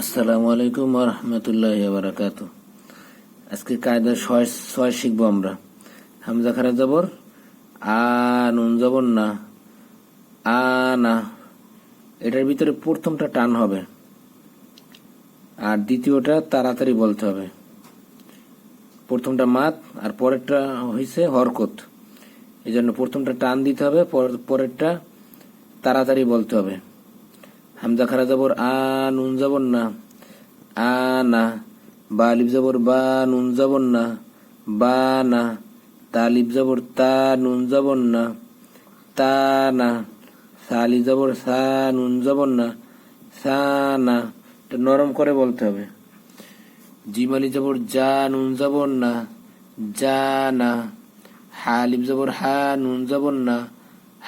আসসালামু আলাইকুম ওয়া রাহমাতুল্লাহি ওয়া বারাকাতুহু। আজকে কায়দা ছয় শিখবো আমরা। হামজা খারা জবর আ, নুন জবর না, আনা। এটার ভিতরে প্রথমটা টান হবে আর দ্বিতীয়টা তাড়াতাড়ি বলতে হবে। প্রথমটা মাত আর পরেরটা হইছে হরকত, এই জন্য প্রথমটা টান দিতে হবে, পরেরটা তাড়াতাড়ি বলতে হবে। হামজা খারা জবর আ, নুন জবর না, আনা। বা আলিফ জবর বা, নুন জবর না, বানা। তা আলিফ জবর তা, নুন জবর না, তানা। সা আলিফ জবর সা, নুন জবর না, সানা। এটা নরম করে বলতে হবে। জিম আলিফ জবর যা, নুন জবর না, জানা। হা আলিফ জবর হা, নুন জবর না,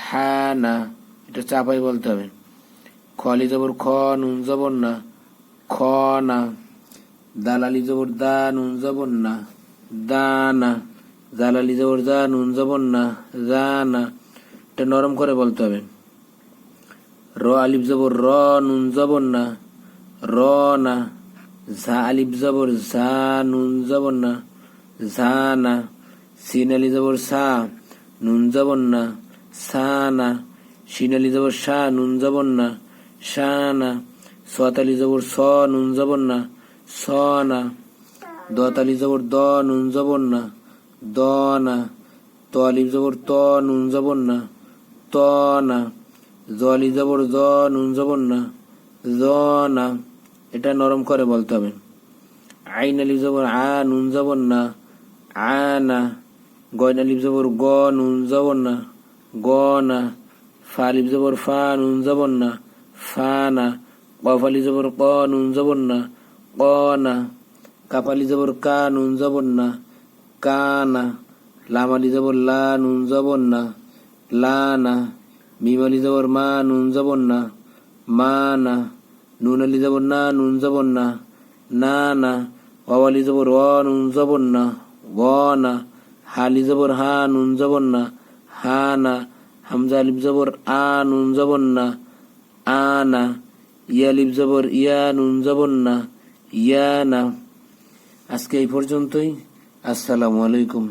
হানা। এটা চাপাই বলতে হবে। খ আলিফ জবর খ, নুন জবর না, খনা। দাল আলিফ জবর দা, নুন জবর না, দানা। জাল আলিফ জবর জা, নুন জবর না, জানা। এটা নরম করে বলতে হবে। র আলিফ জবর র, নুন জবর না, রনা। ঝা আলিফ জবর ঝা, নুন জবর না, ঝানা। সিন আলিফ জবর সা, নুন জবর না, সানা। শিন আলিফ জবর সা, নুন জবর না, শানা। সত আলিফ জবর স, নুন জবর না, সনা। দত আলিফ জবর দ, নুন জবর না, দনা। ত আলিফ জবর ত, নুন জবর না, তনা। জ আলিফ জবর জ, নুন জবর না, জনা। এটা নরম করে বলতে হবে। আইন আলিফ জবর আ, নুন জবর না, আনা। গয়ন আলিফ জবর গ, নুন জবর না, গনা। ফা আলিফ জবর ফা, নুন জবর না, ফানা। কফ আলিফ জবর ক, নুন জবর না, কনা। কাফ আলিফ জবর কা, নুন জবর না, কানা। লাম আলিফ জবর লা, নুন জবর না, লানা। মিম আলিফ জবর মা, নুন জবর না, মানা। নুন আলিফ জবর না, নুন জবর না, নানা। ওয়াও আলিফ জবর ওয়া, নুন জবর না, ওয়ানা। হা আলিফ জবর হা, নুন জবর না, হানা। হামজা আলিফ জবর আ, নুন জবর না, আনা। ইয়া আলিফ জবর ইয়া, নুন জবর না, ইয়ানা। আজকে এই পর্যন্তই। আসসালামু আলাইকুম।